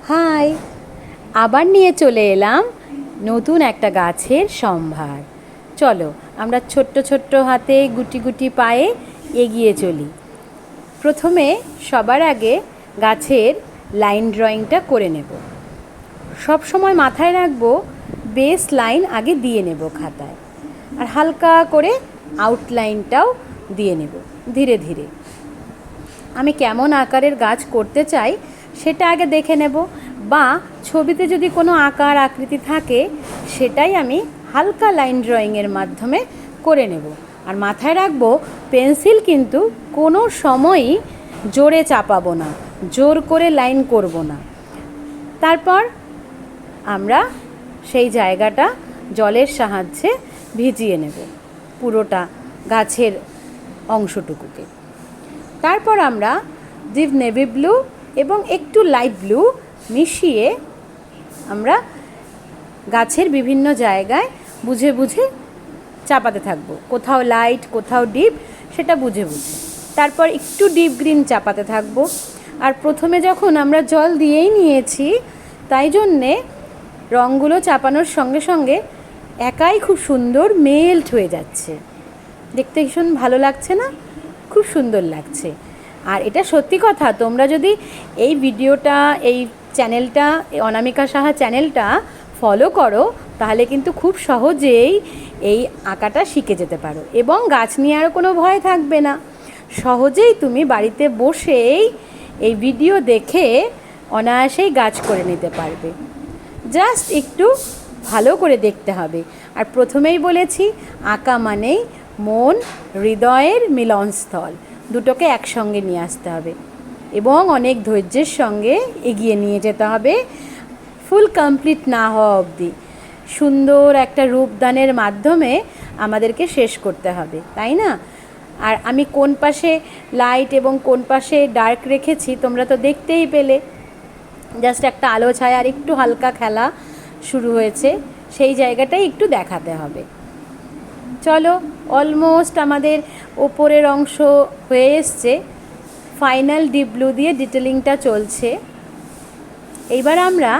High, আবার নিয়ে চলে এলাম নতুন একটা গাছের সম্ভার। চলো আমরা ছোট্ট ছোট্ট হাতে গুটি গুটি পায়ে এগিয়ে চলি। প্রথমে সবার আগে গাছের লাইন ড্রয়িংটা করে নেব। সব সময় মাথায় রাখবো বেস লাইন আগে দিয়ে নেব খাতায়, আর হালকা করে আউটলাইনটাও দিয়ে নেব ধীরে ধীরে। আমি কেমন আকারের গাছ করতে চাই সেটা আগে দেখে নেব, বা ছবিতে যদি কোনো আকার আকৃতি থাকে সেটাই আমি হালকা লাইন ড্রয়িংয়ের মাধ্যমে করে নেব। আর মাথায় রাখবো পেন্সিল কিন্তু কোনো সময়ই জোরে চাপাবো না, জোর করে লাইন করব না। তারপর আমরা সেই জায়গাটা জলের সাহায্যে ভিজিয়ে নেব পুরোটা গাছের অংশটুকুকে। তারপর আমরা ডিপ নেভি ব্লু এবং একটু লাইট ব্লু মিশিয়ে আমরা গাছের বিভিন্ন জায়গায় বুঝে বুঝে চাপাতে থাকবো, কোথাও লাইট কোথাও ডিপ সেটা বুঝে বুঝে। তারপর একটু ডিপ গ্রিন চাপাতে থাকবো। আর প্রথমে যখন আমরা জল দিয়েই নিয়েছি, তাই জন্যে রঙগুলো চাপানোর সঙ্গে সঙ্গে একাই খুব সুন্দর মেল্ট হয়ে যাচ্ছে। দেখতে ভীষণ ভালো লাগছে না? খুব সুন্দর লাগছে। আর এটা সত্যি কথা, তোমরা যদি এই ভিডিওটা, এই চ্যানেলটা, অনামিকা সাহা চ্যানেলটা ফলো করো, তাহলে কিন্তু খুব সহজেই এই আঁকাটা শিখে যেতে পারো এবং গাছ নিয়ে আরও কোনো ভয় থাকবে না। সহজেই তুমি বাড়িতে বসেই এই ভিডিও দেখে অনায়াসেই গাছ করে নিতে পারবে। জাস্ট একটু ভালো করে দেখতে হবে। আর প্রথমেই বলেছি, আঁকা মানেই মন হৃদয়ের মিলনস্থল, দুটোকে একসঙ্গে নিয়ে আসতে হবে এবং অনেক ধৈর্যের সঙ্গে এগিয়ে নিয়ে যেতে হবে ফুল কমপ্লিট না হওয়া অবধি। সুন্দর একটা রূপদানের মাধ্যমে আমাদেরকে শেষ করতে হবে, তাই না? আর আমি কোন পাশে লাইট এবং কোন পাশে ডার্ক রেখেছি তোমরা তো দেখতেই পেলে। জাস্ট একটা আলো ছায়া আর একটু হালকা খেলা শুরু হয়েছে, সেই জায়গাটাই একটু দেখাতে হবে। চলো, অলমোস্ট আমাদের ওপরের অংশ হয়ে এসছে। ফাইনাল ডিপ ব্লু দিয়ে ডিটেলিংটা চলছে। এইবার আমরা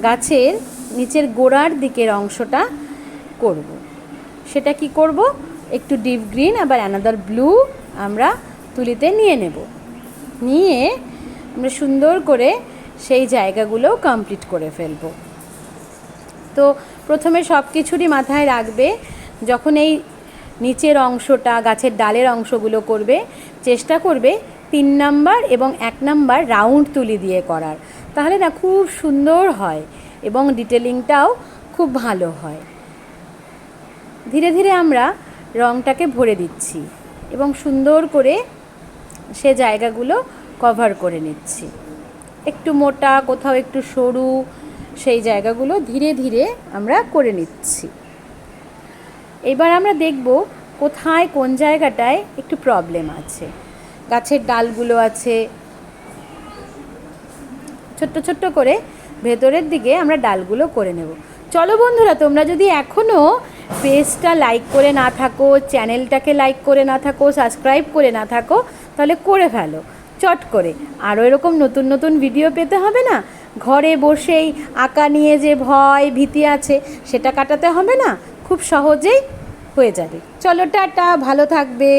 গাছের নিচের গোড়ার দিকের অংশটা করব। সেটা কি করব? একটু ডিপ গ্রিন আবার অ্যানাদার ব্লু আমরা তুলিতে নিয়ে নেব। নিয়ে আমরা সুন্দর করে সেই জায়গাগুলো কমপ্লিট করে ফেলব। তো প্রথমে সব কিছুরই মাথায় রাখবে, যখন এই নিচের অংশটা, গাছের ডালের অংশগুলো করবে, চেষ্টা করবে 3 নাম্বার এবং 1 নাম্বার রাউন্ড তুলি দিয়ে করার, তাহলে না খুব সুন্দর হয় এবং ডিটেলিংটাও খুব ভালো হয়। ধীরে ধীরে আমরা রঙটাকে ভরে দিচ্ছি এবং সুন্দর করে সে জায়গাগুলো কভার করে নিচ্ছি। একটু মোটা, কোথাও একটু সরু, সেই জায়গাগুলো ধীরে ধীরে আমরা করে নিচ্ছি। এবার আমরা দেখব কোথায় কোন জায়গাটায় একটু প্রবলেম আছে। গাছের ডালগুলো আছে, ছোট্ট ছোট্ট করে ভেতরের দিকে আমরা ডালগুলো করে নেব। চলো বন্ধুরা, তোমরা যদি এখনও পেজটা লাইক করে না থাকো, চ্যানেলটাকে লাইক করে না থাকো, সাবস্ক্রাইব করে না থাকো, তাহলে করে ফেলো চট করে। আরও এরকম নতুন নতুন ভিডিও পেতে হবে না? ঘরে বসেই আঁকা নিয়ে যে ভয় ভীতি আছে সেটা কাটাতে হবে না, খুব সহজেই হয়ে যাবে। চলো, টাটা, ভালো থাকবে।